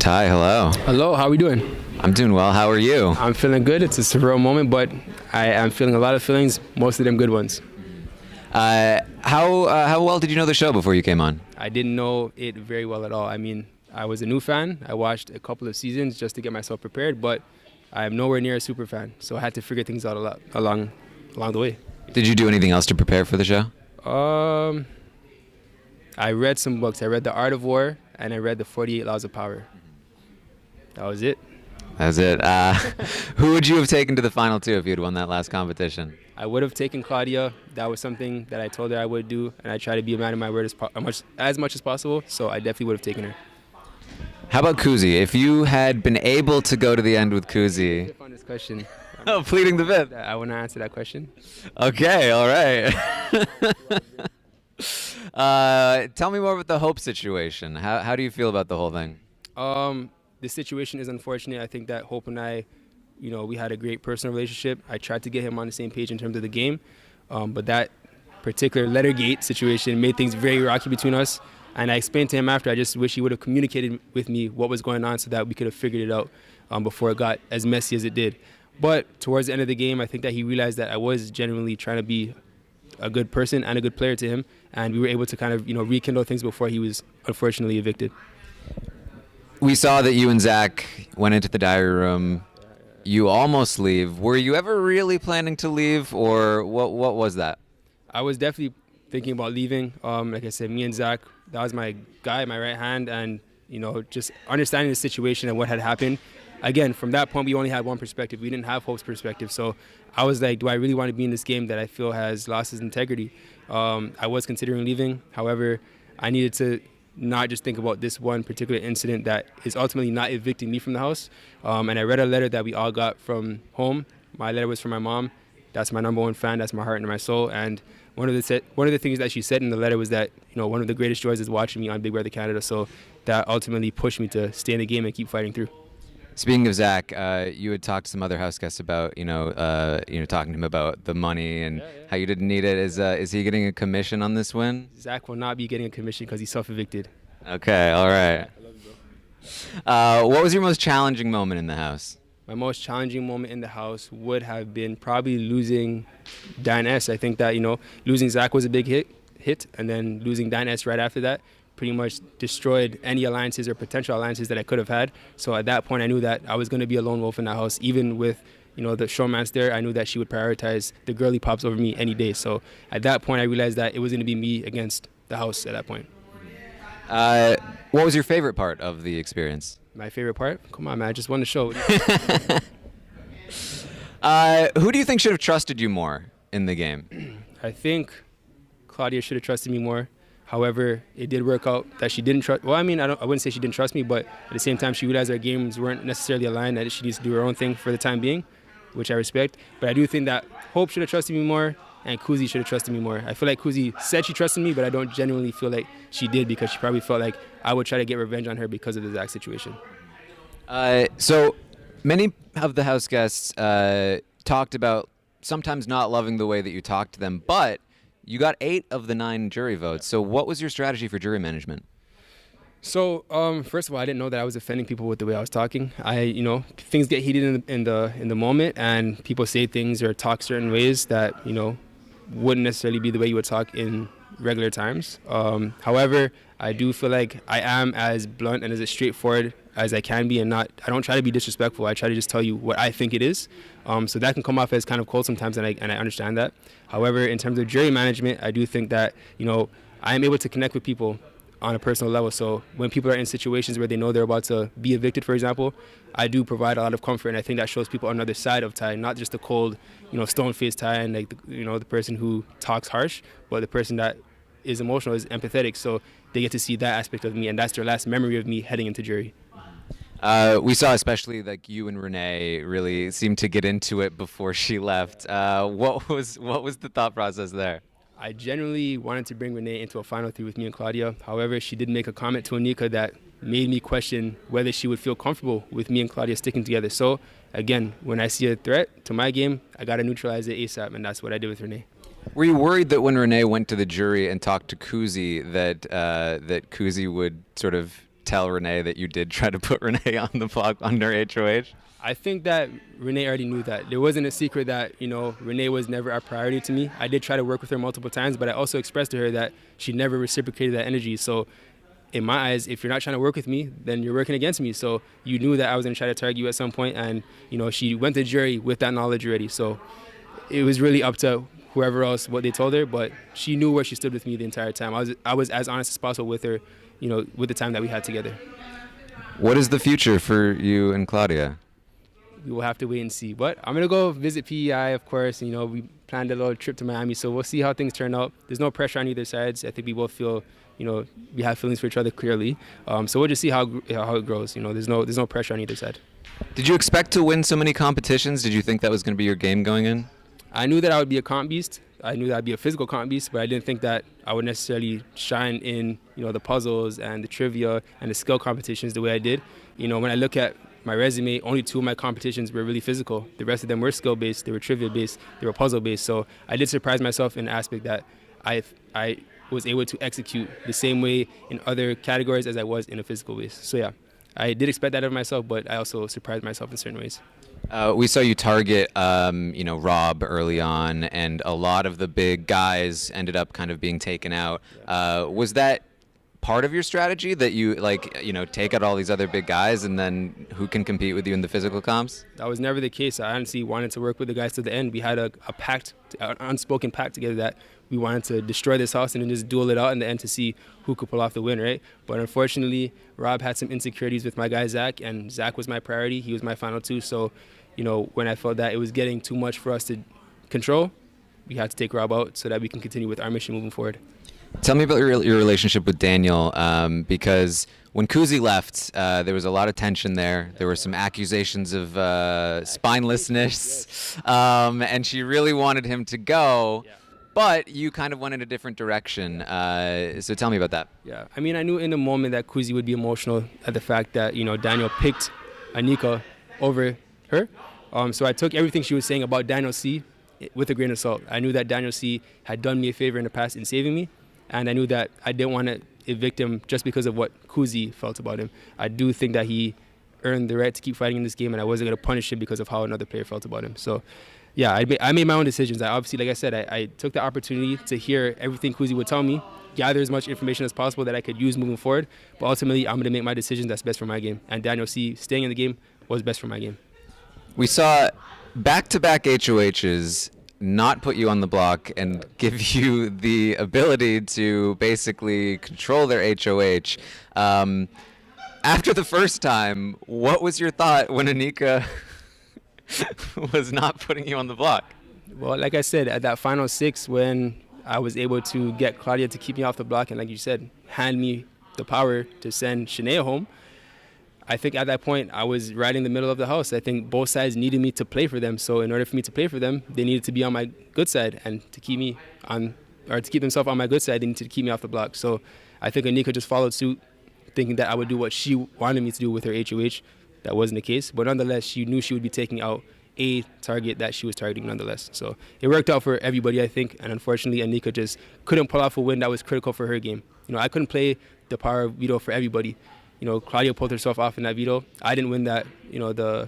Ty, hello. Hello, how are we doing? I'm doing well. How are you? I'm feeling good. It's a surreal moment, but I am feeling a lot of feelings, most of them good ones. How well did you know the show before you came on? I didn't know it very well at all. I mean, I was a new fan. I watched a couple of seasons just to get myself prepared, but I'm nowhere near a super fan, so I had to figure things out a lot along the way. Did you do anything else to prepare for the show? I read some books. I read The Art of War, and I read The 48 Laws of Power. That was it. That's it. Who would you have taken to the final two if you had won that last competition? I would have taken Claudia. That was something that I told her I would do, and I try to be a man of my word as much as possible, so I definitely would have taken her. How about Kuzi? If you had been able to go to the end with Kuzi... On this question. Oh, pleading the fifth. I want to answer that question. Okay, all right. Tell me more about the Hope situation. How do you feel about the whole thing? The situation is unfortunate. I think that Hope and I, we had a great personal relationship. I tried to get him on the same page in terms of the game, but that particular Lettergate situation made things very rocky between us. And I explained to him after, I just wish he would have communicated with me what was going on so that we could have figured it out before it got as messy as it did. But towards the end of the game, I think that he realized that I was genuinely trying to be a good person and a good player to him, and we were able to kind of rekindle things before he was unfortunately evicted. We saw that you and Zach went into the diary room. You almost leave. Were you ever really planning to leave, or what was that? I was definitely thinking about leaving. Like I said, me and Zach, that was my guy, my right hand, and just understanding the situation and what had happened. Again, from that point, we only had one perspective. We didn't have Hope's perspective. So I was like, do I really want to be in this game that I feel has lost its integrity? I was considering leaving. However, I needed to not just think about this one particular incident that is ultimately not evicting me from the house. And I read a letter that we all got from home. My letter was from my mom. That's my number one fan. That's my heart and my soul. And one of the things that she said in the letter was that one of the greatest joys is watching me on Big Brother Canada. So that ultimately pushed me to stay in the game and keep fighting through. Speaking of Zach, you had talked to some other house guests about talking to him about the money and how you didn't need it. Is he getting a commission on this win? Zach will not be getting a commission because he's self-evicted. Okay, all right. I love you, bro. What was your most challenging moment in the house? My most challenging moment in the house would have been probably losing Dan S. I think that losing Zach was a big hit, and then losing Dan S. right after that pretty much destroyed any alliances or potential alliances that I could have had. So at that point, I knew that I was going to be a lone wolf in that house. Even with, the showmance there, I knew that she would prioritize the girly pops over me any day. So at that point, I realized that it was going to be me against the house at that point. What was your favorite part of the experience? My favorite part? Come on, man. I just won the show. Who do you think should have trusted you more in the game? I think Claudia should have trusted me more. However, it did work out that she didn't trust. Well, I mean, I wouldn't say she didn't trust me, but at the same time, she realized our games weren't necessarily aligned, that she needs to do her own thing for the time being, which I respect. But I do think that Hope should have trusted me more, and Kuzi should have trusted me more. I feel like Kuzi said she trusted me, but I don't genuinely feel like she did, because she probably felt like I would try to get revenge on her because of the Zach situation. So many of the house guests talked about sometimes not loving the way that you talked to them, but you got 8 of the 9 jury votes. So what was your strategy for jury management? So first of all, I didn't know that I was offending people with the way I was talking. Things get heated in the moment, and people say things or talk certain ways that wouldn't necessarily be the way you would talk in regular times. However, I do feel like I am as blunt and as straightforward as I can be, and I don't try to be disrespectful. I try to just tell you what I think it is. So that can come off as kind of cold sometimes, and I understand that. However, in terms of jury management, I do think that I am able to connect with people on a personal level. So when people are in situations where they know they're about to be evicted, for example, I do provide a lot of comfort, and I think that shows people another side of Ty, not just the cold, stone-faced Ty and the person who talks harsh, but the person that is emotional, is empathetic. So they get to see that aspect of me, and that's their last memory of me heading into jury. We saw especially like you and Renee really seemed to get into it before she left. What was the thought process there? I genuinely wanted to bring Renee into a final 3 with me and Claudia. However, she did make a comment to Anika that made me question whether she would feel comfortable with me and Claudia sticking together. So again, when I see a threat to my game, I got to neutralize it ASAP, and that's what I did with Renee. Were you worried that when Renee went to the jury and talked to Kuzi that Kuzi would sort of tell Renee that you did try to put Renee on the block under HOH? I think that Renee already knew that. There wasn't a secret that, Renee was never a priority to me. I did try to work with her multiple times, but I also expressed to her that she never reciprocated that energy. So in my eyes, if you're not trying to work with me, then you're working against me. So you knew that I was going to try to target you at some point, and, she went to jury with that knowledge already. So it was really up to whoever else what they told her, but she knew where she stood with me the entire time. I was as honest as possible with her, with the time that we had together. What is the future for you and Claudia? We will have to wait and see. But I'm going to go visit PEI, of course. We planned a little trip to Miami, so we'll see how things turn out. There's no pressure on either sides. I think we both feel, we have feelings for each other clearly. So we'll just see how it grows. There's no pressure on either side. Did you expect to win so many competitions? Did you think that was going to be your game going in? I knew that I would be a comp beast. I knew that I'd be a physical comp beast, but I didn't think that I would necessarily shine in, the puzzles and the trivia and the skill competitions the way I did. When I look at my resume, only 2 of my competitions were really physical. The rest of them were skill-based, they were trivia-based, they were puzzle-based. So I did surprise myself in the aspect that I was able to execute the same way in other categories as I was in a physical base. So yeah, I did expect that of myself, but I also surprised myself in certain ways. We saw you target, Rob early on, and a lot of the big guys ended up kind of being taken out. Was that part of your strategy that you take out all these other big guys and then who can compete with you in the physical comps? That was never the case. I honestly wanted to work with the guys to the end. We had a pact, an unspoken pact together that we wanted to destroy this house and then just duel it out in the end to see who could pull off the win, right? But unfortunately, Rob had some insecurities with my guy Zach, and Zach was my priority. He was my final 2. So, when I felt that it was getting too much for us to control, we had to take Rob out so that we can continue with our mission moving forward. Tell me about your relationship with Daniel, because when Kuzi left, there was a lot of tension there. There were some accusations of spinelessness, and she really wanted him to go, but you kind of went in a different direction. So tell me about that. Yeah, I mean, I knew in the moment that Kuzi would be emotional at the fact that, Daniel picked Anika over her. So I took everything she was saying about Daniel C. with a grain of salt. I knew that Daniel C. had done me a favor in the past in saving me. And I knew that I didn't want to evict him just because of what Kuzi felt about him. I do think that he earned the right to keep fighting in this game, and I wasn't going to punish him because of how another player felt about him. So, yeah, I made my own decisions. I obviously, like I said, I took the opportunity to hear everything Kuzi would tell me, gather as much information as possible that I could use moving forward. But ultimately, I'm going to make my decision that's best for my game. And Daniel C. staying in the game was best for my game. We saw back-to-back HOHs not put you on the block and give you the ability to basically control their HOH. After the first time, what was your thought when Anika was not putting you on the block? Well, like I said, at that final 6 when I was able to get Claudia to keep me off the block and, like you said, hand me the power to send Shania home, I think at that point I was right in the middle of the house. I think both sides needed me to play for them. So in order for me to play for them, they needed to be on my good side, and to keep me on, or to keep themselves on my good side, they needed to keep me off the block. So I think Anika just followed suit, thinking that I would do what she wanted me to do with her HOH. That wasn't the case, but nonetheless, she knew she would be taking out a target that she was targeting nonetheless. So it worked out for everybody, I think, and unfortunately, Anika just couldn't pull off a win that was critical for her game. I couldn't play the power veto for everybody. Claudia pulled herself off in that veto. I didn't win that, the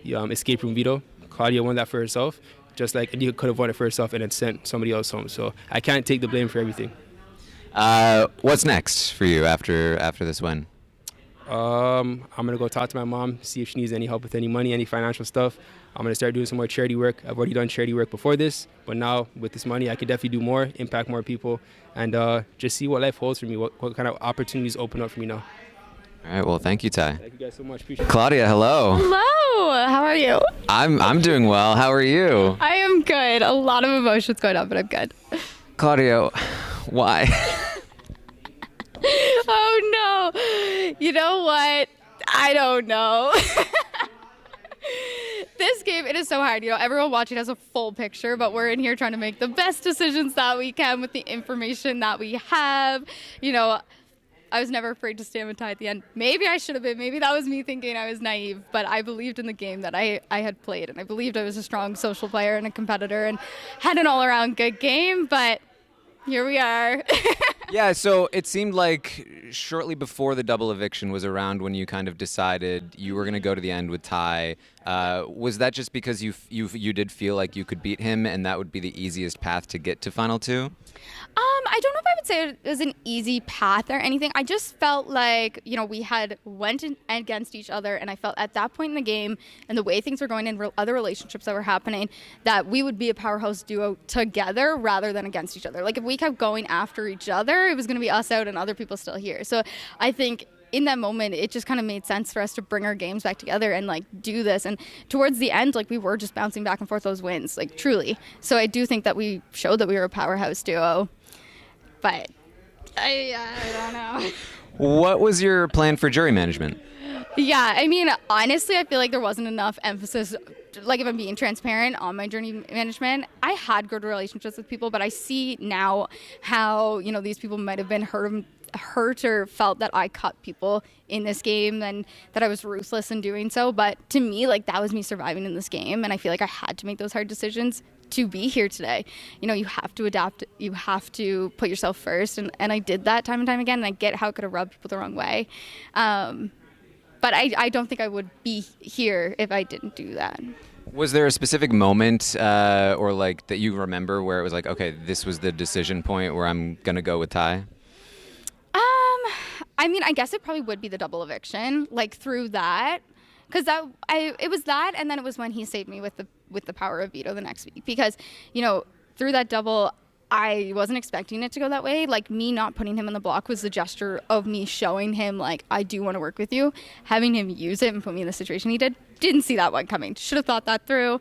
escape room veto. Claudia won that for herself, just like Anika could have won it for herself and then sent somebody else home. So I can't take the blame for everything. What's next for you after this win? I'm going to go talk to my mom, see if she needs any help with any money, any financial stuff. I'm going to start doing some more charity work. I've already done charity work before this, but now with this money, I can definitely do more, impact more people, and just see what life holds for me, what kind of opportunities open up for me now. All right, well, thank you, Ty. Thank you guys so much. Appreciate it. Claudia, hello. Hello. How are you? I'm doing well. How are you? I am good. A lot of emotions going on, but I'm good. Claudia, why? Oh, no. You know what? I don't know. This game, it is so hard. Everyone watching has a full picture, but we're in here trying to make the best decisions that we can with the information that we have. I was never afraid to stand with Ty at the end. Maybe I should have been. Maybe that was me thinking I was naive, but I believed in the game that I had played, and I believed I was a strong social player and a competitor and had an all-around good game, but here we are. Yeah, so it seemed like shortly before the double eviction was around when you kind of decided you were going to go to the end with Ty. Was that just because you did feel like you could beat him and that would be the easiest path to get to Final Two? I don't know if I would say it was an easy path or anything. I just felt like, we had went against each other, and I felt at that point in the game and the way things were going in other relationships that were happening, that we would be a powerhouse duo together rather than against each other. Like, if we kept going after each other, it was going to be us out and other people still here. So I think in that moment, it just kind of made sense for us to bring our games back together and do this. And towards the end, we were just bouncing back and forth those wins, truly. So I do think that we showed that we were a powerhouse duo. But I don't know. What was your plan for jury management? Yeah, I mean, honestly, I feel like there wasn't enough emphasis, if I'm being transparent, on my journey management. I had good relationships with people, but I see now how, these people might have been hurt or felt that I cut people in this game and that I was ruthless in doing so. But to me, that was me surviving in this game, and I feel like I had to make those hard decisions to be here today. You have to adapt, you have to put yourself first, and I did that time and time again, and I get how it could have rubbed people the wrong way. But I don't think I would be here if I didn't do that. Was there a specific moment or that you remember where it was okay, this was the decision point where I'm going to go with Ty? I mean, I guess it probably would be the double eviction, through that. Because it was that, and then it was when he saved me with the power of veto the next week. Because, through that double, I wasn't expecting it to go that way. Me not putting him in the block was the gesture of me showing him, I do want to work with you. Having him use it and put me in the situation he did, didn't see that one coming. Should have thought that through.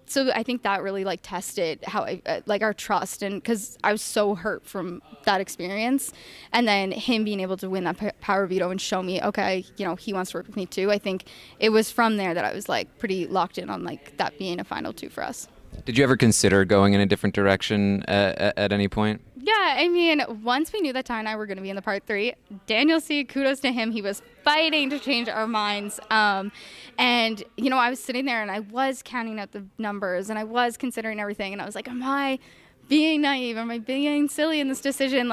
So I think that really tested how our trust, and because I was so hurt from that experience, and then him being able to win that power veto and show me, okay, he wants to work with me too. I think it was from there that I was pretty locked in on that being a final two for us. Did you ever consider going in a different direction at any point? Yeah, I mean, once we knew that Ty and I were going to be in the part 3, Daniel C., kudos to him, he was fighting to change our minds. And, I was sitting there and I was counting out the numbers and I was considering everything. And I was like, am I being naive? Am I being silly in this decision?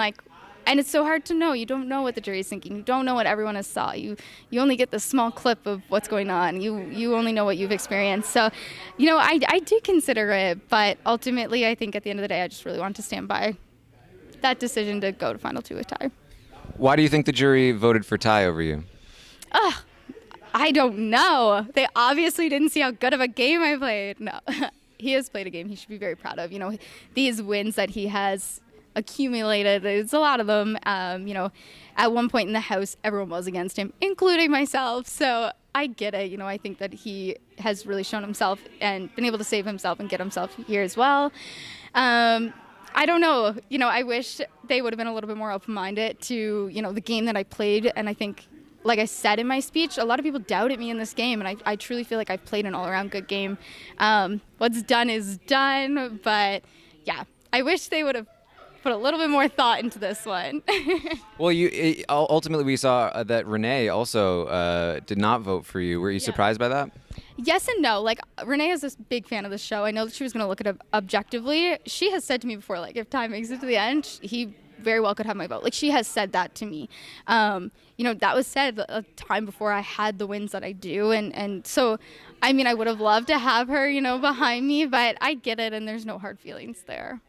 And it's so hard to know. You don't know what the jury's thinking. You don't know what everyone has saw. You only get this small clip of what's going on. You only know what you've experienced. So, I do consider it. But ultimately, I think at the end of the day, I just really want to stand by that decision to go to Final Two with Ty. Why do you think the jury voted for Ty over you? I don't know. They obviously didn't see how good of a game I played. No, he has played a game he should be very proud of. These wins that he has accumulated, it's a lot of them. At one point in the house, everyone was against him, including myself. So I get it. I think that he has really shown himself and been able to save himself and get himself here as well. I don't know. I wish they would have been a little bit more open-minded to, the game that I played. And I think, like I said in my speech, a lot of people doubted me in this game. And I truly feel like I've played an all-around good game. What's done is done. But, yeah, I wish they would have put a little bit more thought into this one. Well, ultimately we saw that Renee also did not vote for you. Were you surprised by that? Yes and no. Renee is a big fan of the show. I know that she was going to look at it objectively. She has said to me before, if Ty makes it to the end, he very well could have my vote. She has said that to me. That was said a time before I had the wins that I do. And so, I mean, I would have loved to have her, behind me, but I get it, and there's no hard feelings there.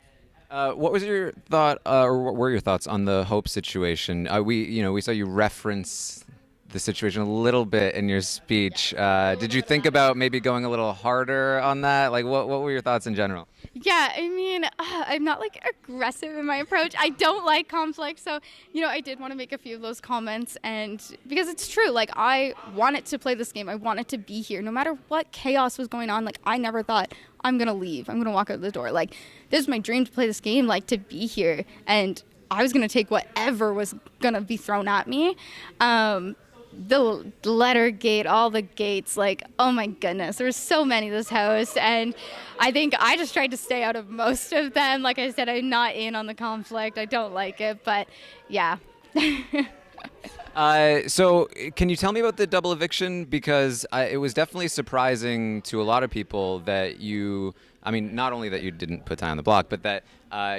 What was your thought, or what were your thoughts on the Hope situation? We saw you reference the situation a little bit in your speech. Did you think about maybe going a little harder on that? What were your thoughts in general? Yeah, I mean, I'm not aggressive in my approach. I don't like conflict, so I did want to make a few of those comments, and because it's true, I wanted to play this game. I wanted to be here, no matter what chaos was going on. I never thought I'm gonna leave. I'm gonna walk out the door. This is my dream to play this game. To be here, and I was gonna take whatever was gonna be thrown at me. The letter gate, all the gates, oh my goodness, there were so many this house, and I think I just tried to stay out of most of them. Like I said, I'm not in on the conflict. I don't like it, but yeah. So, can you tell me about the double eviction? Because it was definitely surprising to a lot of people that I mean, not only that you didn't put Ty on the block, but that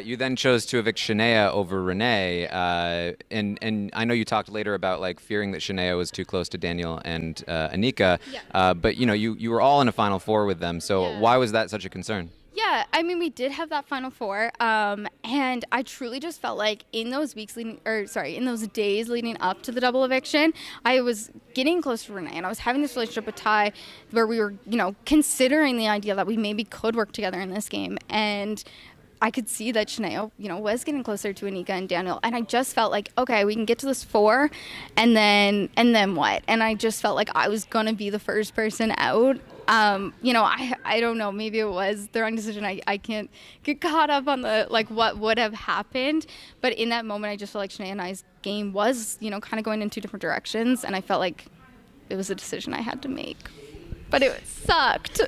you then chose to evict Shania over Renee. And I know you talked later about like fearing that Shania was too close to Daniel and Anika. Yeah. But you were all in a Final Four with them. So Yeah. why was that such a concern? Yeah, I mean, we did have that Final Four, and I truly just felt like in those in those days leading up to the double eviction, I was getting close to Renee, and I was having this relationship with Ty where we were, considering the idea that we maybe could work together in this game, and I could see that Shania, was getting closer to Anika and Daniel, and I just felt like, okay, we can get to this 4, and then what? And I just felt like I was gonna be the first person out. I don't know. Maybe it was the wrong decision. I can't get caught up on the what would have happened. But in that moment, I just felt like Shania and I's game was, kind of going in 2 different directions, and I felt like it was a decision I had to make. But it sucked.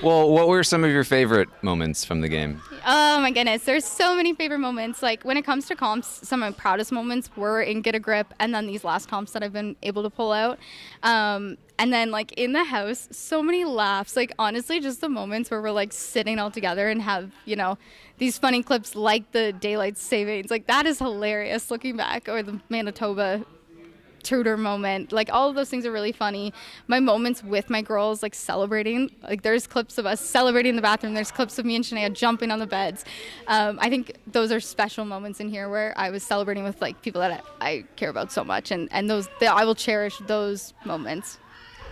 Well, what were some of your favorite moments from the game? Oh my goodness, there's so many favorite moments. Like when it comes to comps, some of my proudest moments were in Get a Grip, and then these last comps that I've been able to pull out. And then like in the house, so many laughs. Like honestly, just the moments where we're like sitting all together and have, these funny clips like the daylight savings. Like that is hilarious looking back, or the Manitoba Tudor moment. Like all of those things are really funny. My moments with my girls, like celebrating, like there's clips of us celebrating in the bathroom. There's clips of me and Shania jumping on the beds. I think those are special moments in here where I was celebrating with like people that I care about so much, and I will cherish those moments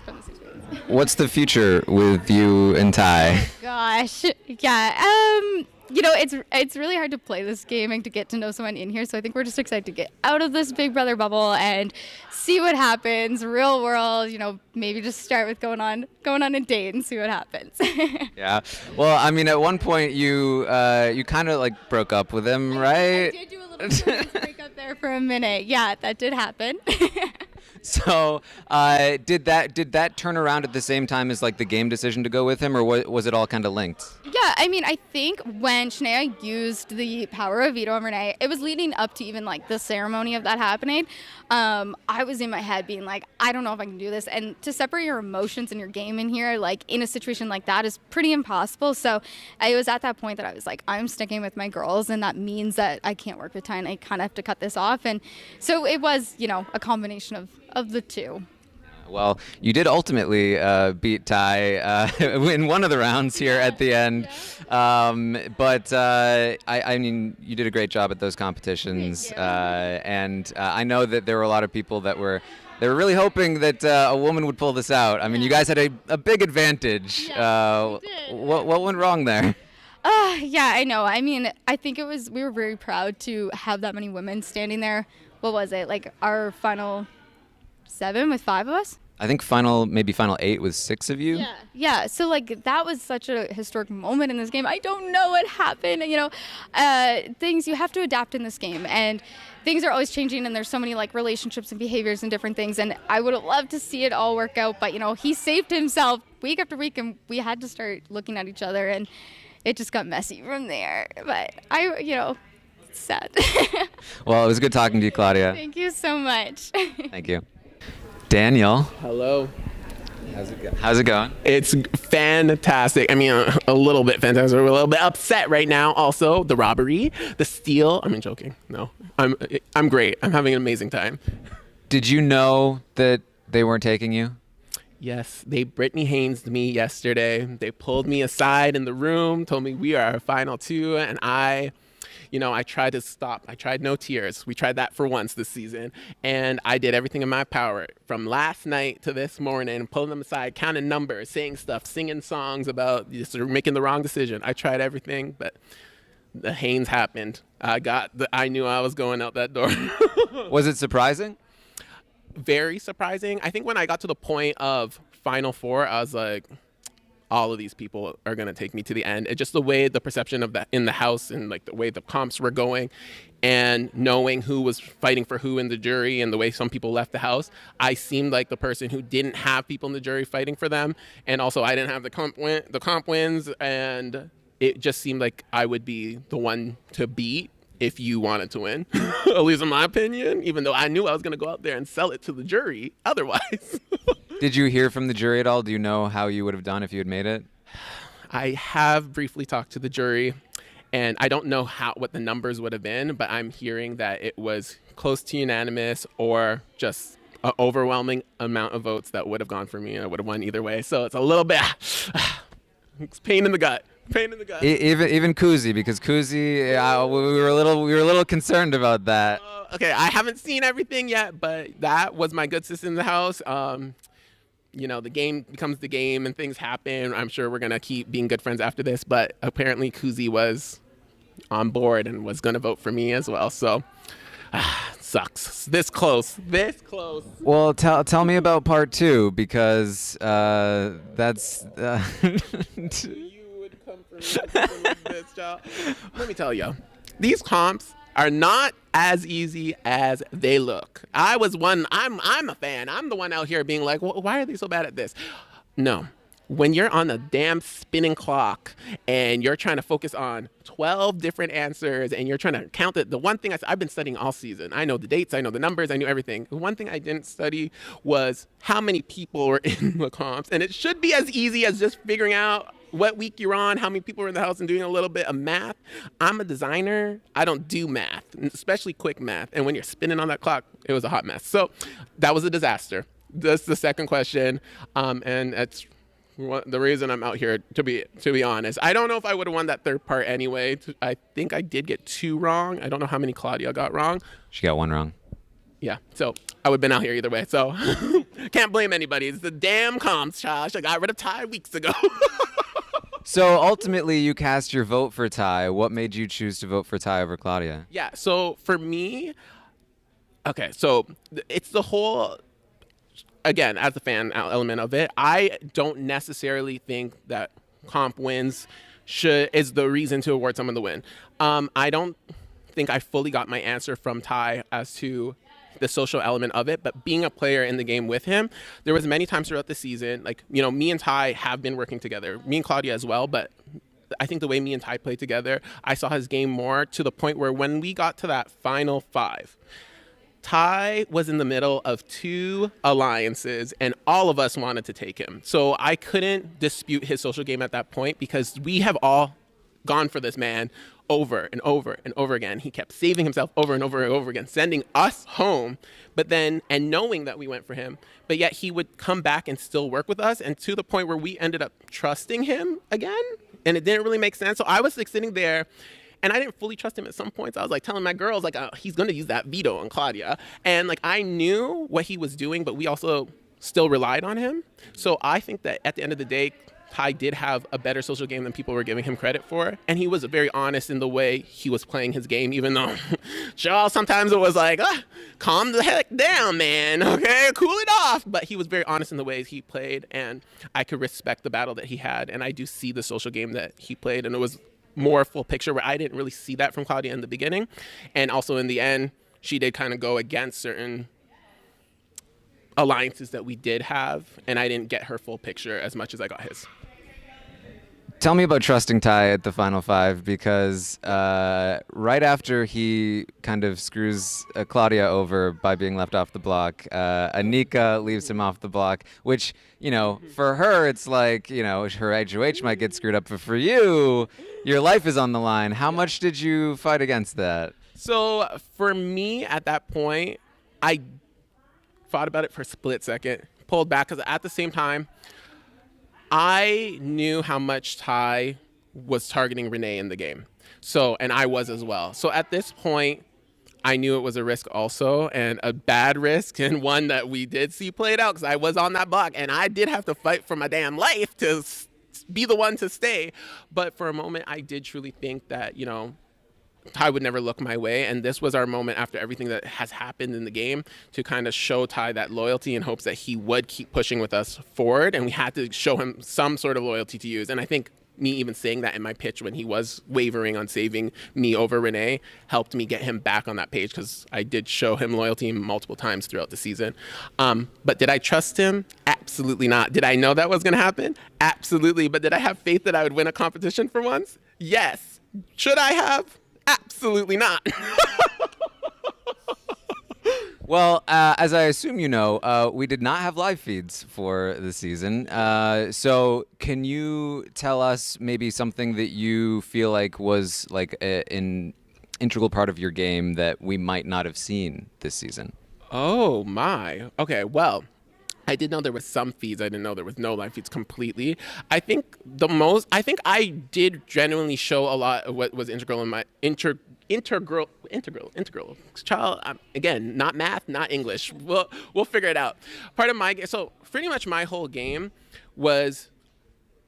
from this experience. What's the future with you and Ty? Gosh, yeah. It's really hard to play this game and to get to know someone in here. So I think we're just excited to get out of this Big Brother bubble and see what happens. Real world, maybe just start with going on a date and see what happens. Yeah. Well, I mean, at one point you kind of like broke up with him, right? I did do a little break up there for a minute. Yeah, that did happen. So, did that turn around at the same time as like the game decision to go with him, or was it all kind of linked? Yeah, I mean, I think when Shania used the power of veto on Renee, it was leading up to even like the ceremony of that happening. I was in my head being like, I don't know if I can do this, and to separate your emotions and your game in here, like in a situation like that, is pretty impossible. So, it was at that point that I was like, I'm sticking with my girls, and that means that I can't work with Ty, and I kind of have to cut this off. And so it was, a combination of the two. Well, you did ultimately beat Ty in one of the rounds here at the end. Yeah. But I mean, you did a great job at those competitions. And I know that there were a lot of people that were really hoping that a woman would pull this out. I mean, you guys had a big advantage. Yeah, we did. What went wrong there? Yeah, I know. I mean, I think we were very proud to have that many women standing there. What was it? Like our final 7 with 5 of us? I think final 8 with 6 of you. Yeah. So like that was such a historic moment in this game. I don't know what happened. Things you have to adapt in this game, and things are always changing, and there's so many like relationships and behaviors and different things. And I would have loved to see it all work out, but he saved himself week after week, and we had to start looking at each other, and it just got messy from there. But it's sad. Well, it was good talking to you, Claudia. Thank you so much. Thank you. Daniel. Hello. How's it going? It's fantastic. I mean, a little bit fantastic. We're a little bit upset right now. Also, the robbery, the steal. I mean, joking. No, I'm great. I'm having an amazing time. Did you know that they weren't taking you? Yes, they Brittany Haynes me yesterday. They pulled me aside in the room, told me we are our final 2, and I tried to stop. I tried no tears. We tried that for once this season. And I did everything in my power from last night to this morning, pulling them aside, counting numbers, saying stuff, singing songs about making the wrong decision. I tried everything, but the Haynes happened. I knew I was going out that door. Was it surprising? Very surprising. I think when I got to the point of Final Four, I was like, all of these people are going to take me to the end. It's just the way the perception of that in the house, and like the way the comps were going, and knowing who was fighting for who in the jury, and the way some people left the house, I seemed like the person who didn't have people in the jury fighting for them. And also I didn't have the comp wins, and it just seemed like I would be the one to beat. if you wanted to win, at least in my opinion, even though I knew I was going to go out there and sell it to the jury otherwise. Did you hear from the jury at all? Do you know how you would have done if you had made it? I have briefly talked to the jury, and I don't know what the numbers would have been, but I'm hearing that it was close to unanimous or just an overwhelming amount of votes that would have gone for me, and I would have won either way. So it's a little bit it's pain in the gut. Pain in the gut. Even Kuzi, because Kuzi, we were a little concerned about that. Okay, I haven't seen everything yet, but that was my good sister in the house. The game becomes the game and things happen. I'm sure we're going to keep being good friends after this, but apparently Kuzi was on board and was going to vote for me as well. So, sucks. This close. Well, tell me about part 2, because that's... You would come for me this, child. Let me tell you, these comps are not as easy as they look. I'm a fan. I'm the one out here being like, well, why are they so bad at this? No. When you're on a damn spinning clock and you're trying to focus on 12 different answers and you're trying to count it, the one thing I've been studying all season. I know the dates, I know the numbers, I knew everything. The one thing I didn't study was how many people were in the comps. And it should be as easy as just figuring out what week you're on, how many people are in the house, and doing a little bit of math. I'm a designer. I don't do math, especially quick math. And when you're spinning on that clock, it was a hot mess. So that was a disaster. That's the second question. And that's the reason I'm out here, to be honest. I don't know if I would have won that third part anyway. I think I did get 2 wrong. I don't know how many Claudia got wrong. She got 1 wrong. Yeah, so I would have been out here either way. So can't blame anybody. It's the damn comps, Josh. I got rid of Ty weeks ago. So ultimately, you cast your vote for Ty. What made you choose to vote for Ty over Claudia? Yeah, so for me, okay, so it's the whole, again, as the fan element of it, I don't necessarily think that comp wins is the reason to award someone the win. I don't think I fully got my answer from Ty as to the social element of it, but being a player in the game with him, there was many times throughout the season, like, me and Ty have been working together, me and Claudia as well, but I think the way me and Ty played together, I saw his game more to the point where when we got to that final 5, Ty was in the middle of 2 alliances and all of us wanted to take him. So I couldn't dispute his social game at that point because we have all gone for this man over and over and over again. He kept saving himself over and over and over again, sending us home, and knowing that we went for him, but yet he would come back and still work with us, and to the point where we ended up trusting him again, and it didn't really make sense. So I was like sitting there, and I didn't fully trust him at some points. I was like telling my girls, like, he's going to use that veto on Claudia, and like I knew what he was doing, but we also still relied on him. So I think that at the end of the day, Ty did have a better social game than people were giving him credit for. And he was very honest in the way he was playing his game, even though, sure, sometimes it was like, calm the heck down, man, okay, cool it off. But he was very honest in the ways he played, and I could respect the battle that he had. And I do see the social game that he played, and it was more full picture where I didn't really see that from Claudia in the beginning. And also in the end, she did kind of go against certain alliances that we did have, and I didn't get her full picture as much as I got his. Tell me about trusting Ty at the final 5, because right after he kind of screws Claudia over by being left off the block, Anika leaves him off the block, which, for her, it's like, her HOH might get screwed up, but for you, your life is on the line. How much did you fight against that? So for me at that point, I thought about it for a split second, pulled back, because at the same time, I knew how much Ty was targeting Renee in the game. So, and I was as well. So at this point, I knew it was a risk also, and a bad risk, and one that we did see played out because I was on that block, and I did have to fight for my damn life to be the one to stay. But for a moment, I did truly think that, Ty would never look my way, and this was our moment after everything that has happened in the game to kind of show Ty that loyalty in hopes that he would keep pushing with us forward, and we had to show him some sort of loyalty to use. And I think me even saying that in my pitch when he was wavering on saving me over Renee helped me get him back on that page, because I did show him loyalty multiple times throughout the season. But did I trust him? Absolutely not. Did I know that was going to happen? Absolutely. But did I have faith that I would win a competition for once? Yes. Should I have? Absolutely not. Well, as I assume you know, we did not have live feeds for the season. So can you tell us maybe something that you feel like was like an integral part of your game that we might not have seen this season? Oh, my. Okay, well, I did know there was some feeds. I didn't know there was no live feeds completely. I think I did genuinely show a lot of what was integral in my integral. Child, again, not math, not English. We'll figure it out. Part of my game, so pretty much my whole game was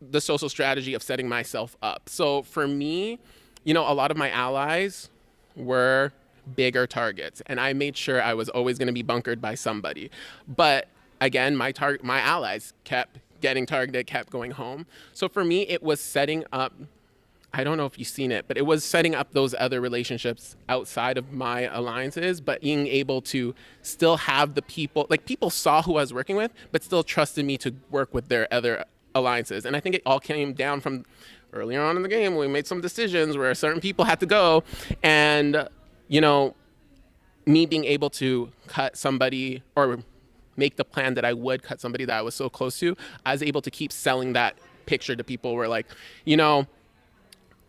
the social strategy of setting myself up. So for me, a lot of my allies were bigger targets, and I made sure I was always going to be bunkered by somebody. But again, my allies kept getting targeted, kept going home. So for me, it was setting up. I don't know if you've seen it, but it was setting up those other relationships outside of my alliances, but being able to still have the people, like people saw who I was working with, but still trusted me to work with their other alliances. And I think it all came down from earlier on in the game. We made some decisions where certain people had to go, and, me being able to cut somebody or make the plan that I would cut somebody that I was so close to, I was able to keep selling that picture to people where like,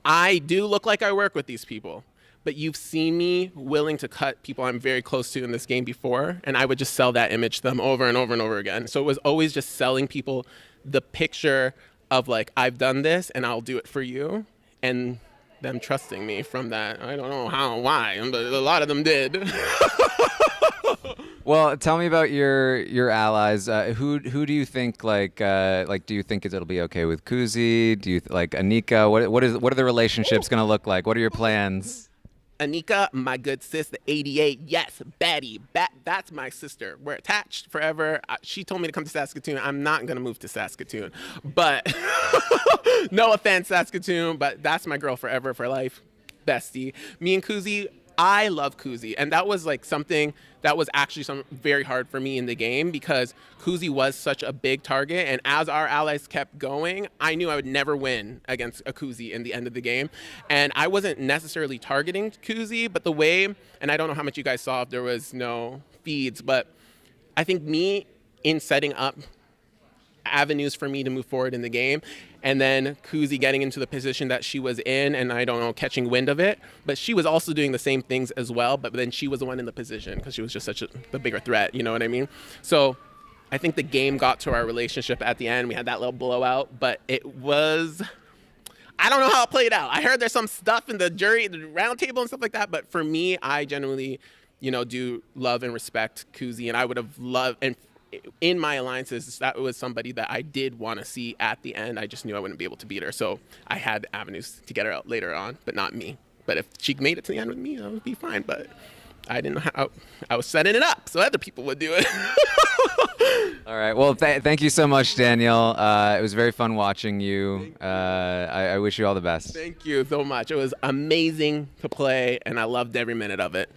I do look like I work with these people, but you've seen me willing to cut people I'm very close to in this game before, and I would just sell that image to them over and over and over again. So it was always just selling people the picture of like, I've done this and I'll do it for you, and them trusting me from that. I don't know how, why, but a lot of them did. Well, tell me about your allies. Who do you think do you think it'll be okay with Kuzi? Do you like Anika? What are the relationships going to look like? What are your plans? Anika, my good sis, the 88, yes, Betty, that's my sister. We're attached forever. She told me to come to Saskatoon. I'm not going to move to Saskatoon, but no offense, Saskatoon, but that's my girl forever, for life, bestie. Me and Kuzi, I love Kuzi, and that was like something that was actually very hard for me in the game, because Kuzi was such a big target, and as our allies kept going, I knew I would never win against a Kuzi in the end of the game. And I wasn't necessarily targeting Kuzi, but the way, and I don't know how much you guys saw if there was no feeds, but I think me in setting up avenues for me to move forward in the game, and then Kuzi getting into the position that she was in, and I don't know, catching wind of it, but she was also doing the same things as well, but then she was the one in the position because she was just the bigger threat, you know what I mean? So I think the game got to our relationship at the end. We had that little blowout, but it was, I don't know how it played out. I heard there's some stuff in the round table and stuff like that, but for me, I genuinely, do love and respect Kuzi, and I would have loved, and in my alliances, that was somebody that I did want to see at the end. I just knew I wouldn't be able to beat her. So I had avenues to get her out later on, but not me. But if she made it to the end with me, that would be fine. But I didn't know how. I was setting it up so other people would do it. All right. Well, thank you so much, Daniel. It was very fun watching you. I wish you all the best. Thank you so much. It was amazing to play, and I loved every minute of it.